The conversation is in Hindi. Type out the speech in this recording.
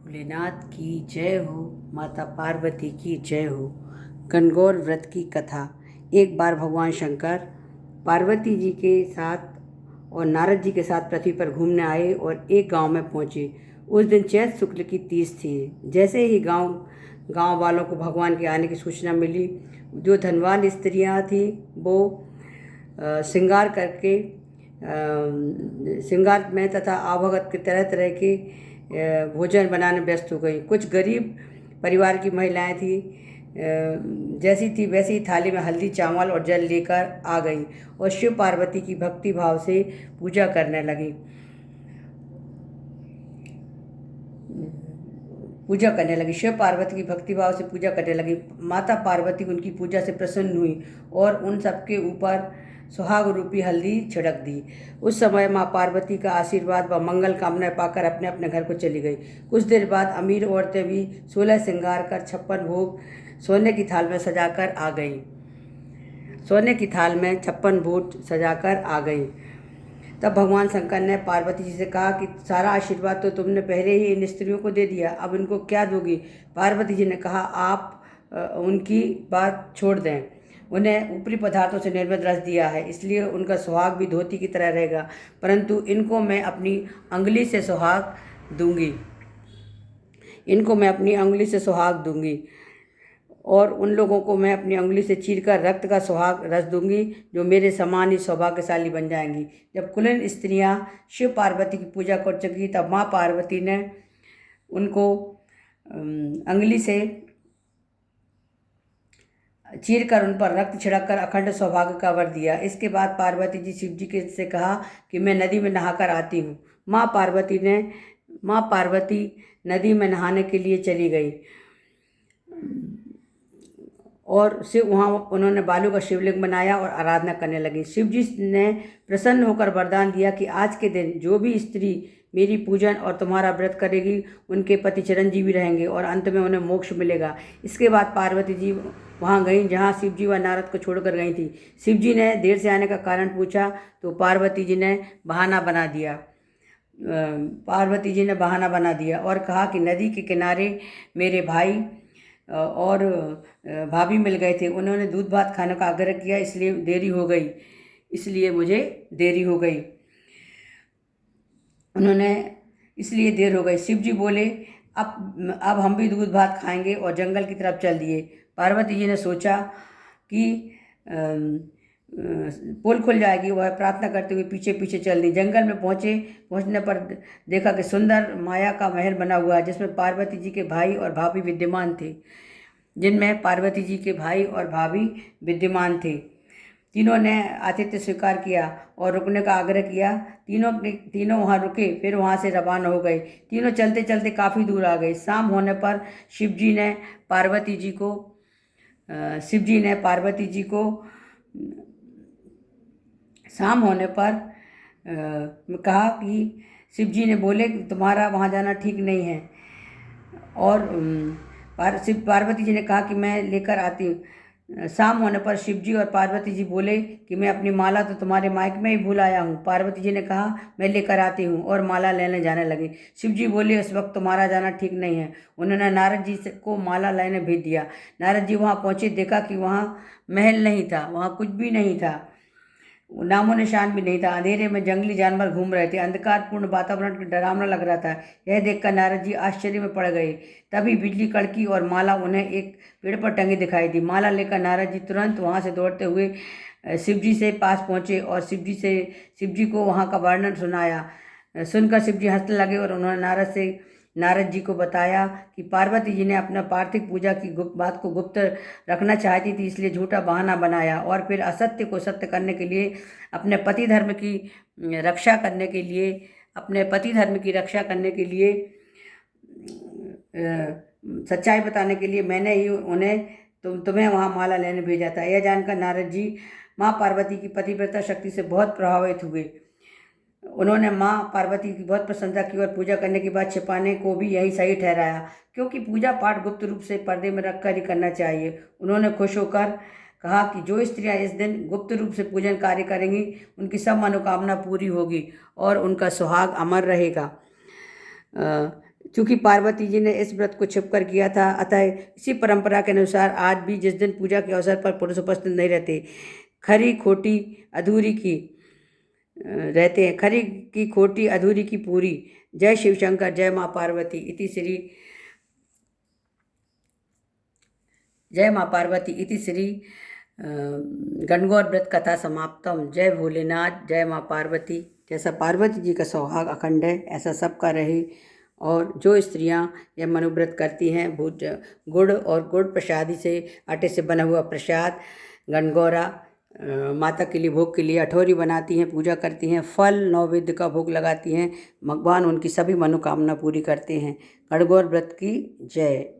भोलेनाथ की जय हो, माता पार्वती की जय हो। गणगौर व्रत की कथा। एक बार भगवान शंकर पार्वती जी के साथ और नारद जी के साथ पृथ्वी पर घूमने आए और एक गांव में पहुंचे। उस दिन चैत शुक्ल की तीज थी। जैसे ही गांव वालों को भगवान के आने की सूचना मिली, जो धनवान स्त्रियां थी वो श्रृंगार करके श्रृंगार में तथा आवभगत के तरह तरह के भोजन बनाने व्यस्त हो गई। कुछ गरीब परिवार की महिलाएं थी, जैसी थी वैसी ही थाली में हल्दी, चावल और जल लेकर आ गई और शिव पार्वती की भक्ति भाव से पूजा करने लगी। शिव पार्वती की भक्ति भाव से पूजा करने लगी। माता पार्वती उनकी पूजा से प्रसन्न हुई और उन सबके ऊपर सुहाग रूपी हल्दी छिड़क दी। उस समय माँ पार्वती का आशीर्वाद व मंगल कामना पाकर अपने अपने घर को चली गई। कुछ देर बाद अमीर औरतें भी 16 श्रृंगार कर 56 भोग सोने की थाल में सजाकर आ गई। तब भगवान शंकर ने पार्वती जी से कहा कि सारा आशीर्वाद तो तुमने पहले ही इन स्त्रियों को दे दिया, अब इनको क्या दोगी? पार्वती जी ने कहा, आप उनकी बात छोड़ दें। उन्हें ऊपरी पदार्थों से निर्मित रस दिया है, इसलिए उनका सुहाग भी धोती की तरह रहेगा, परंतु इनको मैं अपनी अंगुली से सुहाग दूंगी और उन लोगों को मैं अपनी अंगुली से चीरकर रक्त का सुहाग रस दूंगी, जो मेरे समान ही सौभाग्यशाली बन जाएंगी। जब कुलीन स्त्रियां शिव पार्वती की पूजा कर चुकी, तब माँ पार्वती ने उनको अंगुली से चीरकर उन पर रक्त छिड़ककर अखंड सौभाग्य का वर दिया। इसके बाद पार्वती जी शिव जी से कहा कि मैं नदी में नहाकर आती हूँ। माँ पार्वती नदी में नहाने के लिए चली गई और उन्होंने बालू का शिवलिंग बनाया और आराधना करने लगी। शिव जी ने प्रसन्न होकर वरदान दिया कि आज के दिन जो भी स्त्री मेरी पूजन और तुम्हारा व्रत करेगी, उनके पति चिरंजीवी रहेंगे और अंत में उन्हें मोक्ष मिलेगा। इसके बाद पार्वती जी वहाँ गईं जहाँ शिव जी व नारद को छोड़कर गई थी। शिव जी ने देर से आने का कारण पूछा तो पार्वती जी ने बहाना बना दिया और कहा कि नदी के किनारे मेरे भाई और भाभी मिल गए थे, उन्होंने दूध भात खाने का आग्रह किया, इसलिए देर हो गई। शिव जी बोले, अब हम भी दूध भात खाएंगे और जंगल की तरफ चल दिए। पार्वती जी ने सोचा कि पुल खुल जाएगी, वह प्रार्थना करते हुए पीछे पीछे चल दी। जंगल में पहुंचने पर देखा कि सुंदर माया का महल बना हुआ है, जिसमें पार्वती जी के भाई और भाभी विद्यमान थे। तीनों ने आतिथ्य स्वीकार किया और रुकने का आग्रह किया। तीनों वहाँ रुके, फिर वहाँ से रवाना हो गए। तीनों चलते चलते काफ़ी दूर आ गए। शाम होने पर शिव जी ने पार्वती जी को कहा कि शिव जी ने बोले कि तुम्हारा वहाँ जाना ठीक नहीं है और पार्वती जी ने कहा कि मैं लेकर आती हूँ। शाम होने पर शिव जी और पार्वती जी बोले कि मैं अपनी माला तो तुम्हारे मायके में ही भूल आया हूँ। पार्वती जी ने कहा, मैं लेकर आती हूँ और माला लेने जाने लगी। शिव जी बोले, उस वक्त तुम्हारा जाना ठीक नहीं है। उन्होंने नारद जी को माला लेने भेज दिया। नारद जी वहाँ पहुँचे, देखा कि वहाँ महल नहीं था, वहाँ कुछ भी नहीं था, नामो निशान भी नहीं था। अंधेरे में जंगली जानवर घूम रहे थे। अंधकारपूर्ण वातावरण डरावना लग रहा था। यह देखकर नारद जी आश्चर्य में पड़ गए। तभी बिजली कड़की और माला उन्हें एक पेड़ पर टंगी दिखाई दी। माला लेकर नारद जी तुरंत वहां से दौड़ते हुए शिव जी से पास पहुंचे और शिव जी को वहां का वर्णन सुनाया। सुनकर शिव जी हंसने लगे और उन्होंने नारद जी को बताया कि पार्वती जी ने अपना पार्थिव पूजा की बात को गुप्त रखना चाहती थी, इसलिए झूठा बहाना बनाया और फिर असत्य को सत्य करने के लिए, अपने पति धर्म की रक्षा करने के लिए सच्चाई बताने के लिए मैंने ही तुम्हें वहाँ माला लेने भेजा था। यह जानकर नारद जी माँ पार्वती की पतिव्रता शक्ति से बहुत प्रभावित हुए। उन्होंने माँ पार्वती की बहुत प्रशंसा की और पूजा करने के बाद छिपाने को भी यही सही ठहराया, क्योंकि पूजा पाठ गुप्त रूप से पर्दे में रखकर ही करना चाहिए। उन्होंने खुश होकर कहा कि जो स्त्रियां इस दिन गुप्त रूप से पूजन कार्य करेंगी, उनकी सब मनोकामना पूरी होगी और उनका सुहाग अमर रहेगा। चूँकि पार्वती जी ने इस व्रत को छिपकर किया था, अतः इसी परंपरा के अनुसार आज भी जिस दिन पूजा के अवसर पर पुरुष उपस्थित नहीं रहते, खरी खोटी अधूरी की रहते हैं, खरी की खोटी अधूरी की पूरी। जय शिव शंकर, जय माँ पार्वती इति श्री जय माँ पार्वती इति श्री गणगौर व्रत कथा समाप्तम। जय भोलेनाथ, जय माँ पार्वती। जैसा पार्वती जी का सौहाग अखंड है, ऐसा सबका रहे। और जो स्त्रियां यह मनुव्रत करती हैं, भूज गुड़ और गुड़ प्रसादी से, आटे से बना हुआ प्रसाद गणगौरा माता के लिए भोग के लिए अठौरी बनाती हैं, पूजा करती हैं, फल नैवेद्य का भोग लगाती हैं, भगवान उनकी सभी मनोकामना पूरी करते हैं। गणगौर व्रत की जय।